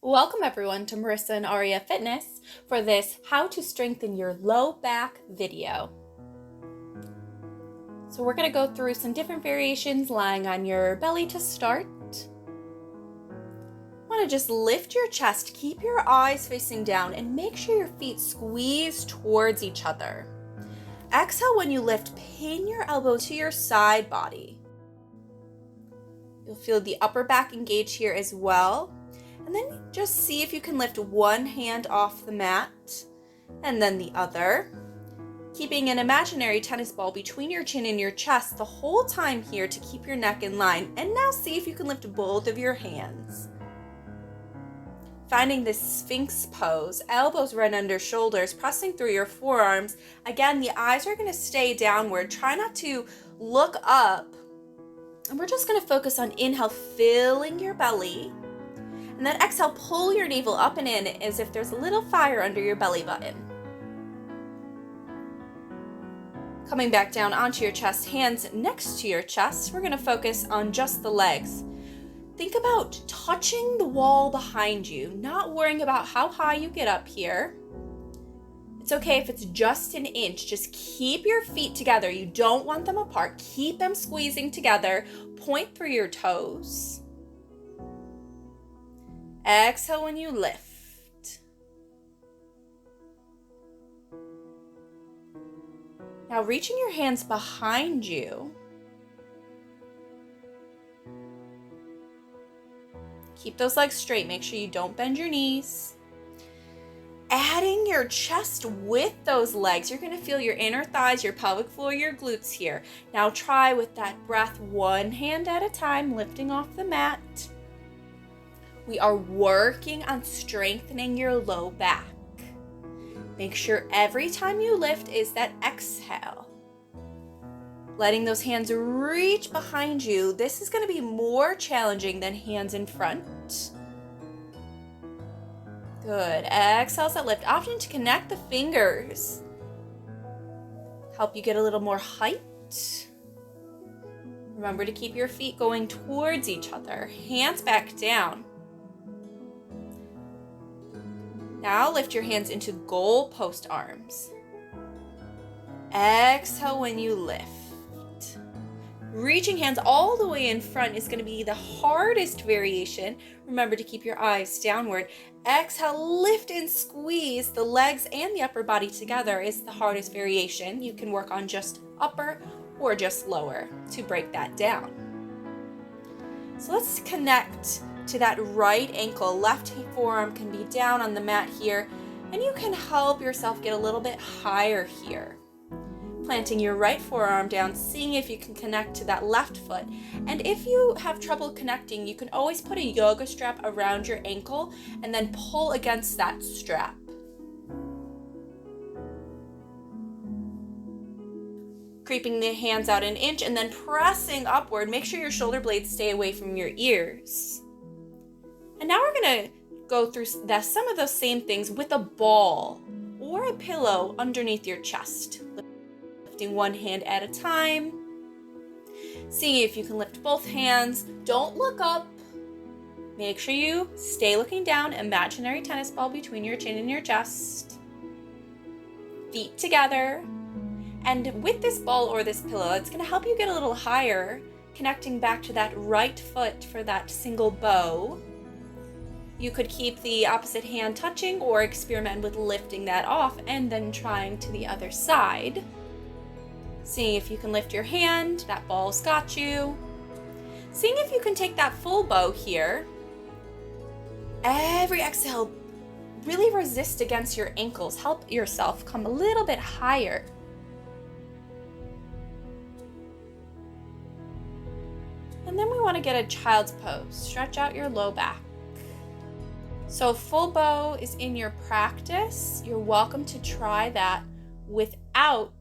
Welcome everyone to Marissa and Aria Fitness for this How to Strengthen Your Low Back video. So we're going to go through some different variations lying on your belly to start. Want to just lift your chest, keep your eyes facing down, and make sure your feet squeeze towards each other. Exhale when you lift, pin your elbow to your side body. You'll feel the upper back engage here as well. And then just see if you can lift one hand off the mat and then the other, keeping an imaginary tennis ball between your chin and your chest the whole time here to keep your neck in line. And now see if you can lift both of your hands. Finding this Sphinx pose, elbows right under shoulders, pressing through your forearms. Again, the eyes are going to stay downward. Try not to look up. And we're just going to focus on inhale, filling your belly. And then exhale, pull your navel up and in as if there's a little fire under your belly button. Coming back down onto your chest, hands next to your chest, we're going to focus on just the legs. Think about touching the wall behind you, not worrying about how high you get up here. It's okay if it's just an inch. Just keep your feet together. You don't want them apart. Keep them squeezing together. Point through your toes. Exhale when you lift. Now reaching your hands behind you. Keep those legs straight. Make sure you don't bend your knees. Adding your chest with those legs. You're going to feel your inner thighs, your pelvic floor, your glutes here. Now try with that breath, one hand at a time, lifting off the mat. We are working on strengthening your low back. Make sure every time you lift is that exhale. Letting those hands reach behind you. This is going to be more challenging than hands in front. Good. Exhale, that lift. Option to connect the fingers. Help you get a little more height. Remember to keep your feet going towards each other. Hands back down. Now lift your hands into goal post arms. Exhale when you lift. Reaching hands all the way in front is going to be the hardest variation. Remember to keep your eyes downward. Exhale, lift and squeeze. The legs and the upper body together is the hardest variation. You can work on just upper or just lower to break that down. So let's connect to that right ankle. Left forearm can be down on the mat here, and you can help yourself get a little bit higher here. Planting your right forearm down, seeing if you can connect to that left foot. And if you have trouble connecting, you can always put a yoga strap around your ankle and then pull against that strap. Creeping the hands out an inch and then pressing upward. Make sure your shoulder blades stay away from your ears. And now we're going to go through some of those same things with a ball or a pillow underneath your chest. Lifting one hand at a time. Seeing if you can lift both hands. Don't look up. Make sure you stay looking down. Imaginary tennis ball between your chin and your chest. Feet together. And with this ball or this pillow, it's going to help you get a little higher, connecting back to that right foot for that single bow. You could keep the opposite hand touching or experiment with lifting that off and then trying to the other side. Seeing if you can lift your hand, that ball's got you. Seeing if you can take that full bow here. Every exhale, really resist against your ankles. Help yourself come a little bit higher. And then we want to get a child's pose. Stretch out your low back. So full bow is in your practice. You're welcome to try that without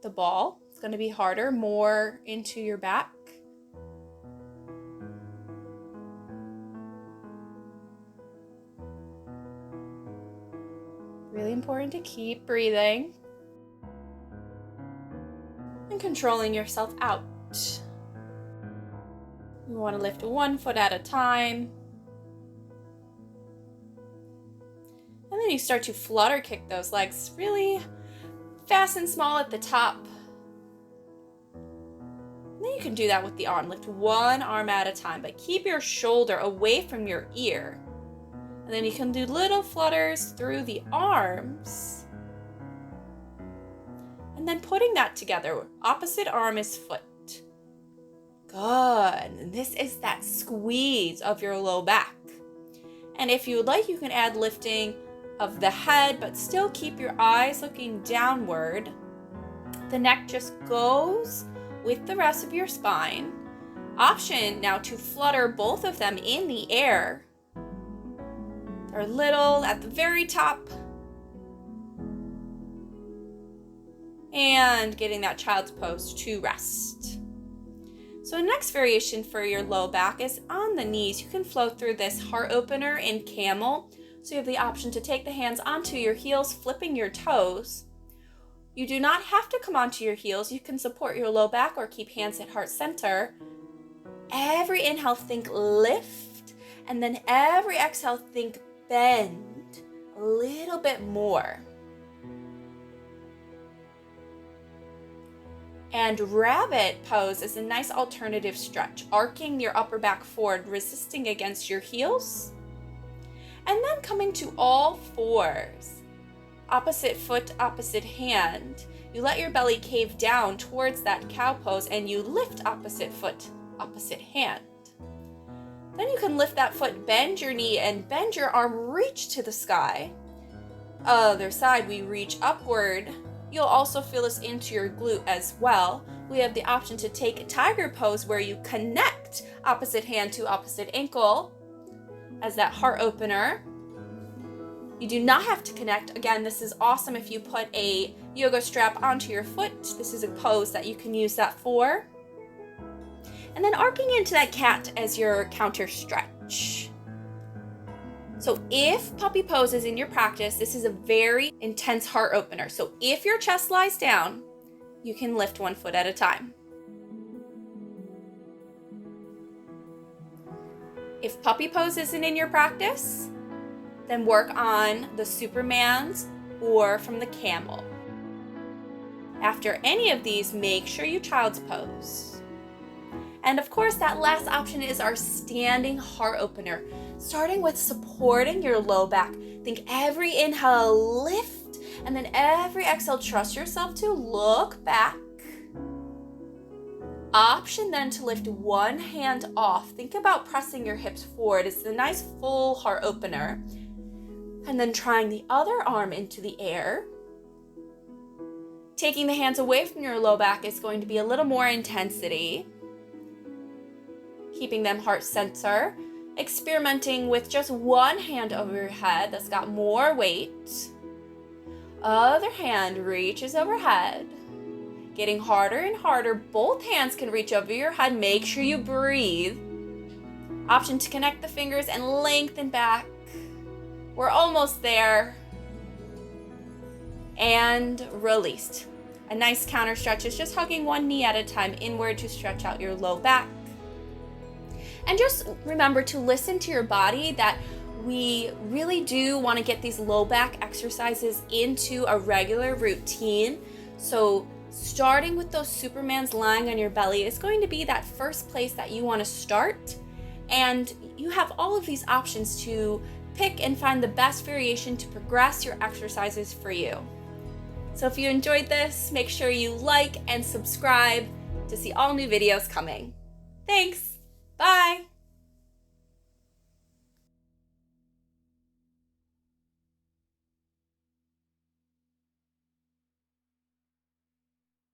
the ball. It's going to be harder, more into your back. Really important to keep breathing and controlling yourself out. You want to lift one foot at a time. you start to flutter kick those legs really fast and small at the top. And then you can do that with the arm. Lift one arm at a time, but keep your shoulder away from your ear. And then you can do little flutters through the arms. And then putting that together, opposite arm is foot. Good. And this is that squeeze of your low back. And if you would like, you can add lifting of the head, but still keep your eyes looking downward. The neck just goes with the rest of your spine. Option now to flutter both of them in the air. They're little at the very top. And getting that child's pose to rest. So the next variation for your low back is on the knees. You can flow through this heart opener in camel. So you have the option to take the hands onto your heels, flipping your toes. You do not have to come onto your heels. You can support your low back or keep hands at heart center. Every inhale, think lift. And then every exhale, think bend a little bit more. And rabbit pose is a nice alternative stretch, arcing your upper back forward, resisting against your heels. And then coming to all fours. Opposite foot, opposite hand. You let your belly cave down towards that cow pose and you lift opposite foot, opposite hand. Then you can lift that foot, bend your knee, and bend your arm, reach to the sky. Other side, we reach upward. You'll also feel this into your glute as well. We have the option to take a tiger pose where you connect opposite hand to opposite ankle as that heart opener. You do not have to connect. Again, this is awesome if you put a yoga strap onto your foot. This is a pose that you can use that for. And then arcing into that cat as your counter stretch. So if puppy pose is in your practice, this is a very intense heart opener. So if your chest lies down, you can lift one foot at a time. If puppy pose isn't in your practice, then work on the Superman's or from the camel. After any of these, make sure you child's pose. And of course, that last option is our standing heart opener. Starting with supporting your low back. Think every inhale, lift, and then every exhale, trust yourself to look back. Option then to lift one hand off. Think about pressing your hips forward. It's a nice full heart opener. And then trying the other arm into the air. Taking the hands away from your low back is going to be a little more intensity. Keeping them heart center. Experimenting with just one hand over your head that's got more weight. Other hand reaches overhead. Getting harder and harder. Both hands can reach over your head. Make sure you breathe. Option to connect the fingers and lengthen back. We're almost there. And released. A nice counter stretch is just hugging one knee at a time inward to stretch out your low back. And just remember to listen to your body, that we really do want to get these low back exercises into a regular routine. So starting with those Supermans lying on your belly is going to be that first place that you want to start. And you have all of these options to pick and find the best variation to progress your exercises for you. So if you enjoyed this, make sure you like and subscribe to see all new videos coming. Thanks. Bye.